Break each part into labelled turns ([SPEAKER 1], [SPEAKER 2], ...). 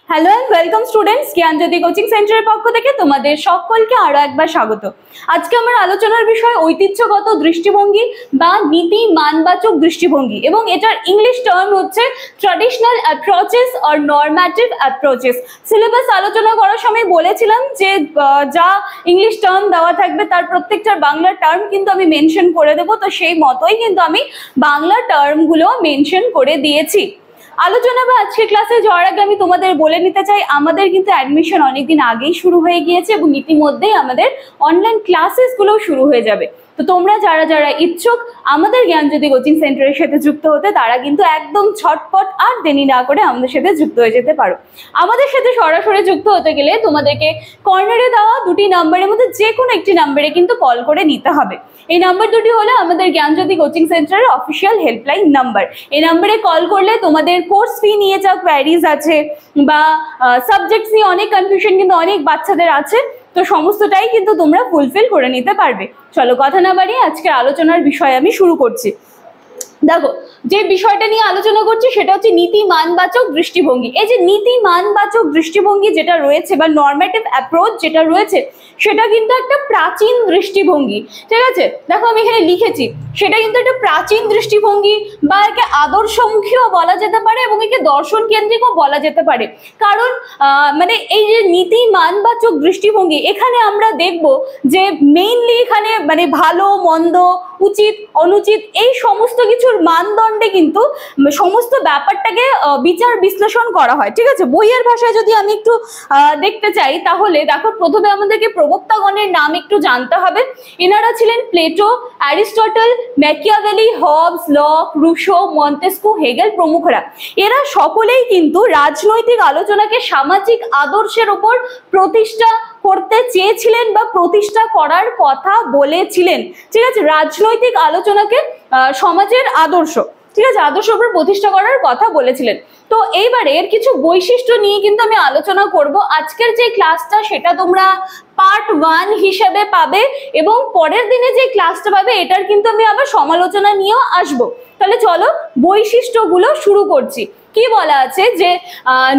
[SPEAKER 1] Hello and welcome students, Gyanjyoti coaching সেন্টারের পক্ষ থেকে তোমাদের সকলকে আরো একবার স্বাগত। আজকে আমার আলোচনার বিষয় ঐতিহ্যগত দৃষ্টিভঙ্গি বা নীতি মানবাচক দৃষ্টিভঙ্গি, এবং এটার ইংলিশ টার্ম হচ্ছে traditional approaches or normative approaches. Syllabus আলোচনা করার সময় বলেছিলাম যে যা ইংলিশ টার্ম দেওয়া থাকবে তার প্রত্যেকটার বাংলা টার্ম কিন্তু আমি মেনশন করে দেবো, তো সেই মতোই কিন্তু আমি বাংলা টার্মগুলো মেনশন করে দিয়েছি। আলোচনা বা আজকের ক্লাসে যাওয়ার আগে আমি তোমাদের বলে নিতে চাই, আমাদের কিন্তু অ্যাডমিশন অনেকদিন আগেই শুরু হয়ে গিয়েছে এবং ইতিমধ্যেই আমাদের অনলাইন ক্লাসেসগুলোও শুরু হয়ে যাবে। তো তোমরা যারা যারা ইচ্ছুক আমাদের জ্ঞানজ্যোতি কোচিং সেন্টারের সাথে যুক্ত হতে, তারা কিন্তু একদম ঝটপট আর দেরি না করে আমাদের সাথে যুক্ত হয়ে যেতে পারো। আমাদের সাথে সরাসরি যুক্ত হতে গেলে তোমাদেরকে কর্নারে দেওয়া দুটি নাম্বারের মধ্যে যে কোনো একটি নাম্বারে কিন্তু কল করে নিতে হবে। এই নাম্বার দুটি হলো আমাদের জ্ঞানজ্যোতি কোচিং সেন্টারের অফিসিয়াল হেল্পলাইন নাম্বার। এই নাম্বারে কল করলে তোমাদের কোর্স ফি নিয়ে যা কোয়ারিজ আছে বা সাবজেক্টস নিয়ে অনেক কনফিউশন কিন্তু অনেক বাচ্চাদের আছে, তো সমস্তটাই কিন্তু তোমরা ফুলফিল করে নিতে পারবে। চলো কথা না বাড়িয়ে আজকের আলোচনার বিষয় আমি শুরু করছি। দেখো, যে বিষয়টা নিয়ে আলোচনা করছি সেটা হচ্ছে নীতি মানবাচক দৃষ্টিভঙ্গি। এই যে নীতি মানবাচক দৃষ্টিভঙ্গি যেটা রয়েছে বা নরম্যাটিভ অ্যাপ্রোচ যেটা রয়েছে, সেটা কিন্তু একটা প্রাচীন দৃষ্টিভঙ্গি। ঠিক আছে, দেখো আমি এখানে লিখেছি, সেটা কিন্তু একটা প্রাচীন দৃষ্টিভঙ্গি বা একে আদর্শমুখীও বলা যেতে পারে এবং একে দর্শন কেন্দ্রিকও বলা যেতে পারে। কারণ মানে এই যে নীতি মানবাচক দৃষ্টিভঙ্গি, এখানে আমরা দেখব যে মেইনলি এখানে মানে ভালো মন্দ, উচিত অনুচিত এই সমস্ত কিছুর মানদণ্ডে কিন্তু সমস্ত ব্যাপারটাকে বিচার বিশ্লেষণ করা হয়। ঠিক আছে, বইয়ের ভাষায় যদি আমি একটু দেখতে চাই, তাহলে দেখো প্রথমে আমাদেরকে প্রবক্তাগণের নাম একটু জানতে হবে। এনারা ছিলেন Plato, Aristotle, Machiavelli, Hobbes, Locke, Rousseau, Montesquieu, Hegel প্রমুখরা। এরা সকলেই কিন্তু রাজনৈতিক আলোচনাকে সামাজিক আদর্শের উপর প্রতিষ্ঠা করতে চেয়েছিলেন বা প্রতিষ্ঠা করার কথা বলেছিলেন। ঠিক আছে, রাজনৈতিক আলোচনাকে সমাজের আদর্শ, ঠিক আছে, আদর্শের উপর প্রতিষ্ঠা করার কথা বলেছিলেন। তো এইবারে এর কিছু বৈশিষ্ট্য নিয়ে কিন্তু আমি আলোচনা করব। আজকের যে ক্লাসটা সেটা তোমরা পার্ট 1 হিসেবে পাবে এবং পরের দিনে যে ক্লাসটা পাবে এটার কিন্তু আমি আবার সমালোচনা নিয়েও আসবো। তাহলে চলো বৈশিষ্ট্যগুলো শুরু করছি। কি বলা আছে যে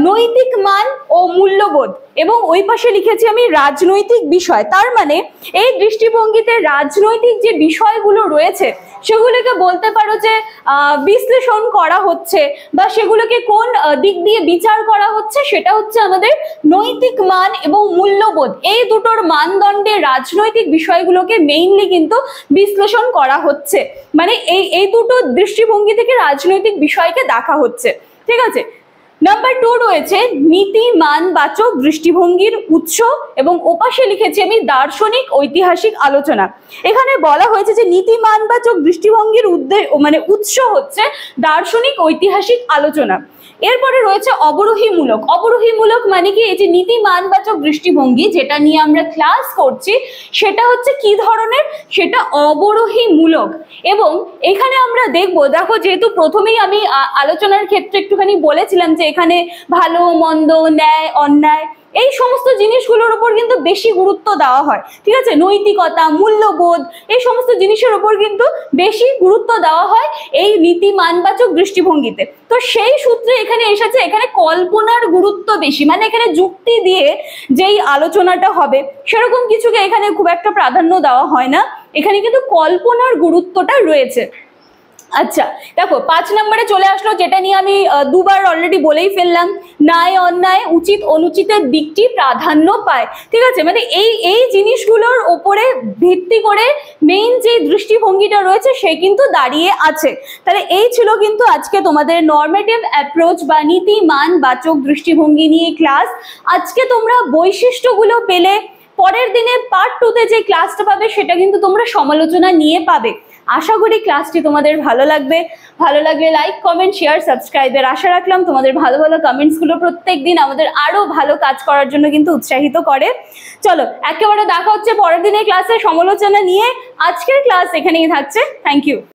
[SPEAKER 1] নৈতিক মান ও মূল্যবোধ, এবং ওই পাশে লিখেছি আমি রাজনৈতিক বিষয়। তার মানে এই দৃষ্টিভঙ্গিতে রাজনৈতিক যে বিষয়গুলো রয়েছে সেগুলোকে বলতে পারো যে বিশ্লেষণ করা হচ্ছে বা সেগুলোকে কোন দিক দিয়ে বিচার করা হচ্ছে, সেটা হচ্ছে আমাদের নৈতিক মান এবং মূল্যবোধ। এই দুটোর মানদণ্ডে রাজনৈতিক বিষয়গুলোকে মেইনলি কিন্তু বিশ্লেষণ করা হচ্ছে, মানে এই দুটো দৃষ্টিভঙ্গি থেকে রাজনৈতিক বিষয়কে দেখা হচ্ছে। ঠিক আছে, নাম্বার 2 রয়েছে নীতি মানবাচক দৃষ্টিভঙ্গির উৎস, এবং ওপাশে লিখেছি আমি দার্শনিক ঐতিহাসিক আলোচনা। এখানে বলা হয়েছে যে নীতি মানবাচক দৃষ্টিভঙ্গির উৎস হচ্ছে দার্শনিক ঐতিহাসিক আলোচনা। এরপরে রয়েছে অবরোহীমূলক। অবরোহীমূলক মানে কি, এই যে নীতি মানবাচক দৃষ্টিভঙ্গি যেটা নিয়ে আমরা ক্লাস করছি সেটা হচ্ছে কি ধরনের, সেটা অবরোহীমূলক। এবং এখানে আমরা দেখবো, দেখো যেহেতু প্রথমেই আমি আলোচনার ক্ষেত্রে একটুখানি বলেছিলাম যে এখানে ভালো মন্দ, ন্যায় অন্যায় এই সমস্ত জিনিসগুলোর উপর কিন্তু বেশি গুরুত্ব দেওয়া হয়। ঠিক আছে, নৈতিকতা, মূল্যবোধ এই সমস্ত জিনিসের উপর কিন্তু বেশি গুরুত্ব দেওয়া হয় এই নীতি মানবাচক দৃষ্টিভঙ্গিতে। তো সেই সূত্রে এখানে এসেছে, এখানে কল্পনার গুরুত্ব বেশি, মানে এখানে যুক্তি দিয়ে যেই আলোচনাটা হবে সেরকম কিছুকে এখানে খুব একটা প্রাধান্য দেওয়া হয় না, এখানে কিন্তু কল্পনার গুরুত্বটা রয়েছে। আচ্ছা দেখো 5 নম্বরে চলে আসলো, যেটা নিয়ে আমি দুবার অলরেডি বলেই ফেললাম, ন্যায় অন্যায়, উচিত অনুচিতের দিকটি প্রাধান্য পায়। ঠিক আছে, মানে এই জিনিসগুলোর উপরে ভিত্তি করে মেইন যে দৃষ্টিভঙ্গিটা রয়েছে সে কিন্তু দাঁড়িয়ে আছে। তাহলে এই ছিল কিন্তু আজকে তোমাদের নরম্যাটিভ অ্যাপ্রোচ বা নীতি মানবাচক দৃষ্টিভঙ্গি নিয়ে ক্লাস। আজকে তোমরা বৈশিষ্ট্যগুলো পেলে, পরের দিনে পার্ট 2-তে যে ক্লাসটা পাবে সেটা কিন্তু তোমরা সমালোচনা নিয়ে পাবে। আশা করি ক্লাসটি তোমাদের ভালো লাগবে। ভালো লাগলে লাইক, কমেন্ট, শেয়ার, সাবস্ক্রাইবের আশা রাখলাম। তোমাদের ভালো ভালো কমেন্টসগুলো প্রত্যেক দিন আমাদের আরো ভালো কাজ করার জন্য কিন্তু উৎসাহিত করে। চলো একেবারে দেখা হচ্ছে পরের দিনের ক্লাসে সমালোচনা নিয়ে। আজকের ক্লাস এখানেই থাকছে। Thank you.